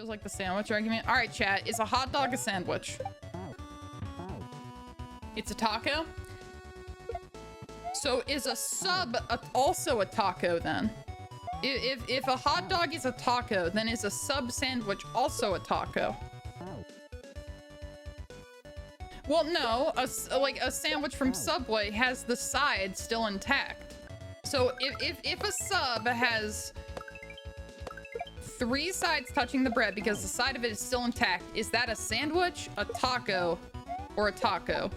Feels like the sandwich argument. All right, chat. Is a hot dog a sandwich? It's a taco? So is a sub also a taco then? If a hot dog is a taco, then is a sub sandwich also a taco? Well, no. Like a sandwich from Subway has the side still intact. So if a sub has 3 sides touching the bread because the side of it is still intact, is that a sandwich, a taco, or a taco?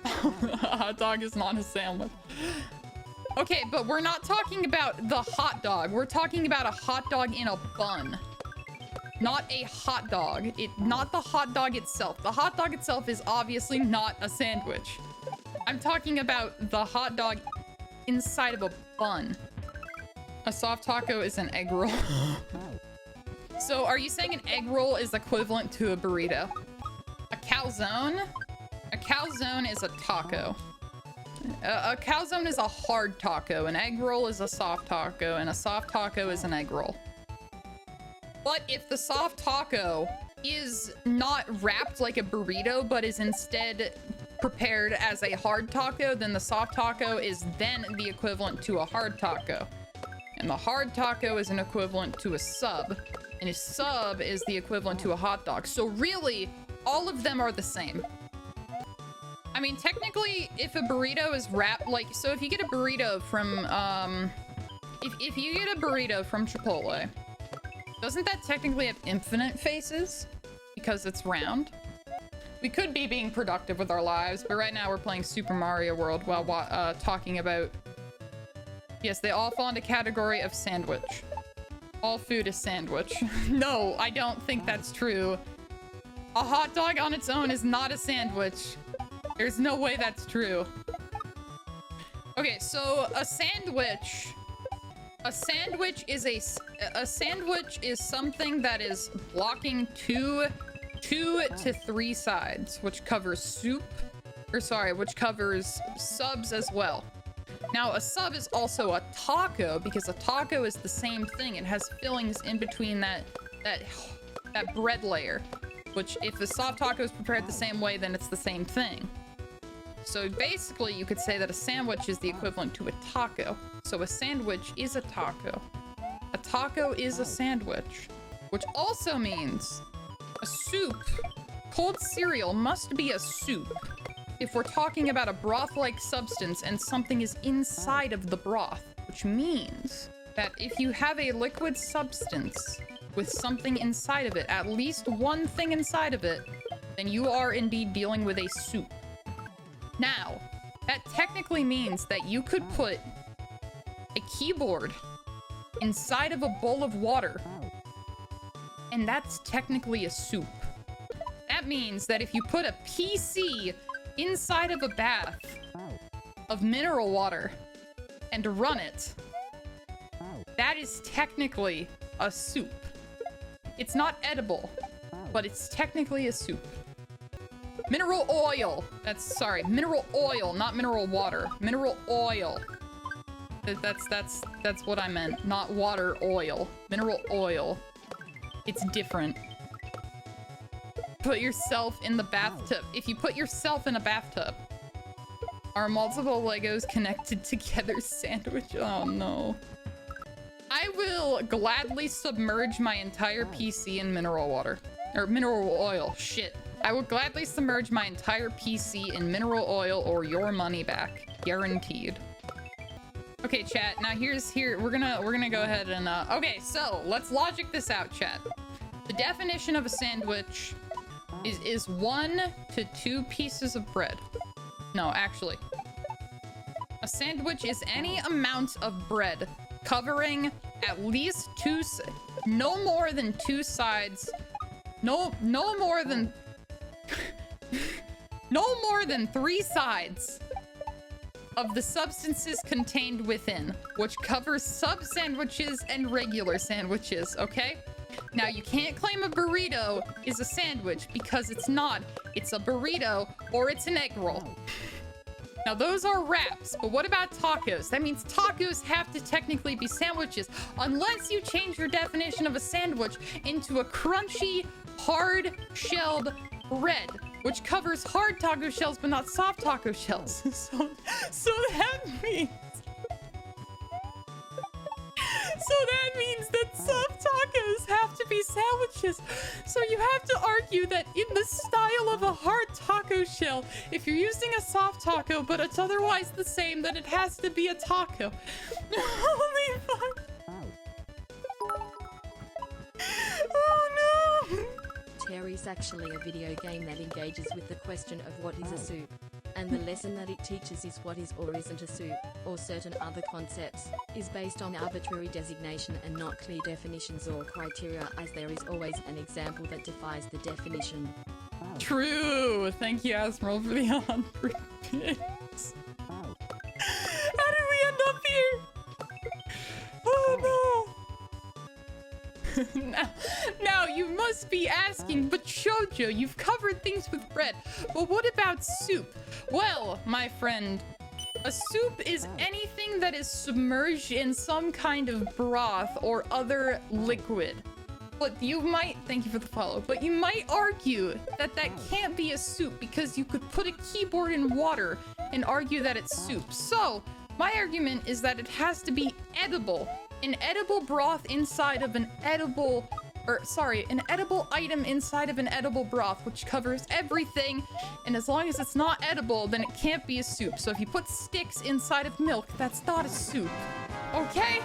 A hot dog is not a sandwich. Okay, but we're not talking about the hot dog. We're talking about a hot dog in a bun. Not a hot dog. Not the hot dog itself. The hot dog itself is obviously not a sandwich. I'm talking about the hot dog inside of a bun. A soft taco is an egg roll. So are you saying an egg roll is equivalent to a burrito? A calzone? A calzone is a taco. A calzone is a hard taco. An egg roll is a soft taco, and a soft taco is an egg roll. But if the soft taco is not wrapped like a burrito, but is instead prepared as a hard taco, then the soft taco is then the equivalent to a hard taco. And the hard taco is an equivalent to a sub, and a sub is the equivalent to a hot dog. So really, all of them are the same. I mean, technically, if a burrito is wrapped, like, so if you get a burrito from, if you get a burrito from Chipotle, doesn't that technically have infinite faces? Because it's round? We could be being productive with our lives, but right now we're playing Super Mario World while talking about... Yes, they all fall into category of sandwich. All food is sandwich. No, I don't think that's true. A hot dog on its own is not a sandwich. There's no way that's true. Okay, so a sandwich is something that is blocking two to 3 sides, which covers soup, or sorry, which covers subs as well. Now, a sub is also a taco because a taco is the same thing. It has fillings in between that bread layer, which if the soft taco is prepared the same way, then it's the same thing. So basically, you could say that a sandwich is the equivalent to a taco. So a sandwich is a taco. A taco is a sandwich, which also means a soup. Cold cereal must be a soup if we're talking about a broth-like substance and something is inside of the broth, which means that if you have a liquid substance with something inside of it, at least one thing inside of it, then you are indeed dealing with a soup. Now, that technically means that you could put a keyboard inside of a bowl of water, and that's technically a soup. That means that if you put a PC inside of a bath of mineral water and run it, that is technically a soup. It's not edible, but it's technically a soup. Mineral oil. Sorry, mineral oil, not mineral water. Mineral oil. That's what I meant. Not water, oil. Mineral oil. It's different. Put yourself in the bathtub. If you put yourself in a bathtub, are multiple Legos connected together sandwich? Oh no. I will gladly submerge my entire PC in mineral water. Or mineral oil. Shit. I will gladly submerge my entire PC in mineral oil or your money back. Guaranteed. Okay, chat. Now we're gonna go ahead and okay, so let's logic this out, chat. The definition of a sandwich is 1 to 2 pieces of bread. No, actually. A sandwich is any amount of bread covering at least no more than 2 sides. No more than 3 sides of the substances contained within, which covers sub sandwiches and regular sandwiches, okay? Now, you can't claim a burrito is a sandwich because it's not. It's a burrito or it's an egg roll. Now those are wraps, but what about tacos? That means tacos have to technically be sandwiches, unless you change your definition of a sandwich into a crunchy, hard-shelled bread, which covers hard taco shells but not soft taco shells. So that means... So that means that soft tacos have to be sandwiches. So you have to argue that in the style of a hard taco shell, if you're using a soft taco but it's otherwise the same, then it has to be a taco. Holy fuck. Oh no. Terry's actually a video game that engages with the question of what is a soup. And the lesson that it teaches is what is or isn't a soup, or certain other concepts, is based on arbitrary designation and not clear definitions or criteria, as there is always an example that defies the definition. True! Thank you, Asmrel, for the 100 bits. How did we end up here? Oh no! now you must be asking, but Shoujo, you've covered things with bread, but what about soup? Well, my friend, a soup is anything that is submerged in some kind of broth or other liquid. But you might, thank you for the follow, but you might argue that that can't be a soup because you could put a keyboard in water and argue that it's soup. So, my argument is that it has to be edible. An edible broth inside of an edible, an edible item inside of an edible broth, which covers everything. And as long as it's not edible, then it can't be a soup. So if you put sticks inside of milk, that's not a soup. Okay?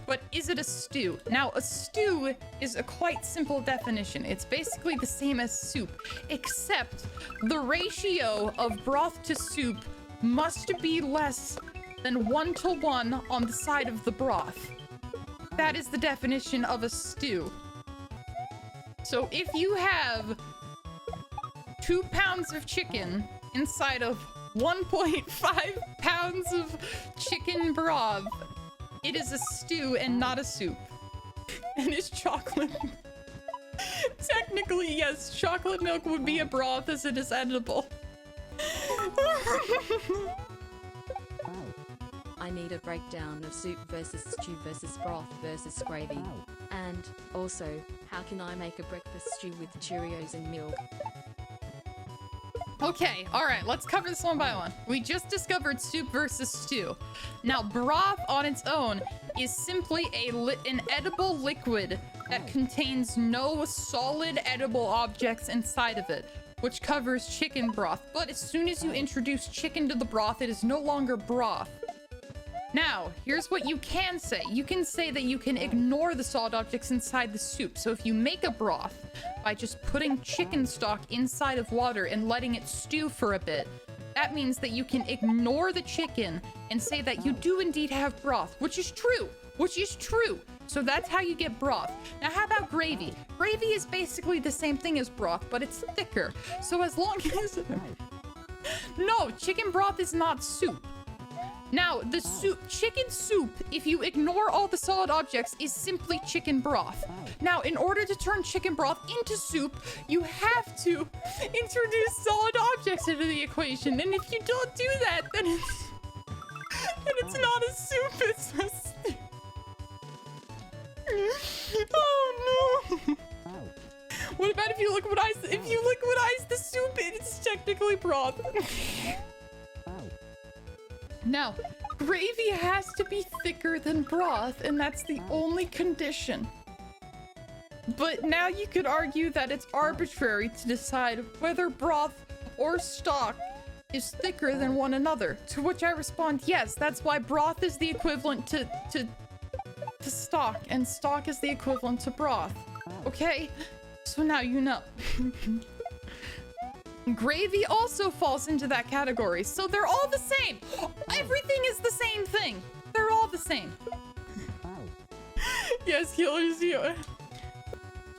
But is it a stew? Now, a stew is a quite simple definition. It's basically the same as soup, except the ratio of broth to soup must be less than 1:1 on the side of the broth. That is the definition of a stew. So if you have 2 pounds of chicken inside of 1.5 pounds of chicken broth, it is a stew and not a soup. And it's chocolate. Technically, yes, chocolate milk would be a broth as it is edible. I need a breakdown of soup versus stew versus broth versus gravy. And, also, how can I make a breakfast stew with Cheerios and milk? Okay, alright, let's cover this one by one. We just discovered soup versus stew. Now, broth on its own is simply an edible liquid that contains no solid edible objects inside of it, which covers chicken broth. But as soon as you introduce chicken to the broth, it is no longer broth. Now, here's what you can say. You can say that you can ignore the solid objects inside the soup. So if you make a broth by just putting chicken stock inside of water and letting it stew for a bit, that means that you can ignore the chicken and say that you do indeed have broth, which is true. So that's how you get broth. Now, how about gravy? Gravy is basically the same thing as broth, but it's thicker. So as long as... No, chicken broth is not soup. Now, the chicken soup, if you ignore all the solid objects, is simply chicken broth. Now, in order to turn chicken broth into soup, you have to introduce solid objects into the equation. And if you don't do that, then it's not a soup, it's a stew. Oh no. What about if you liquidize the soup, it's technically broth. Now, gravy has to be thicker than broth, and that's the only condition. But now you could argue that it's arbitrary to decide whether broth or stock is thicker than one another. To which I respond, yes, that's why broth is the equivalent to stock, and stock is the equivalent to broth. Okay? So now you know. Gravy also falls into that category, so they're all the same. Everything is the same thing. They're all the same. Yes, healers, you.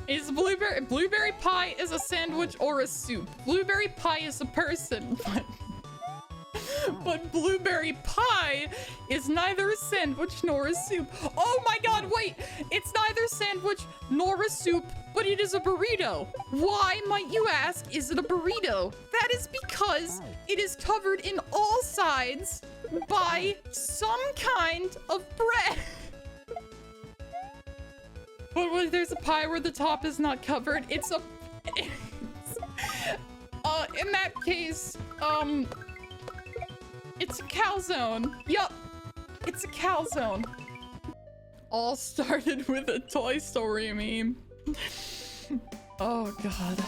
Is blueberry pie is a sandwich or a soup? Blueberry pie is a person, but blueberry pie is neither a sandwich nor a soup. Oh my god, wait! It's neither neither sandwich nor a soup, but it is a burrito. Why, might you ask, is it a burrito? That is because it is covered in all sides by some kind of bread. But there's a pie where the top is not covered. In that case, it's a calzone. Yup, it's a calzone. All started with a Toy Story meme. Oh, God.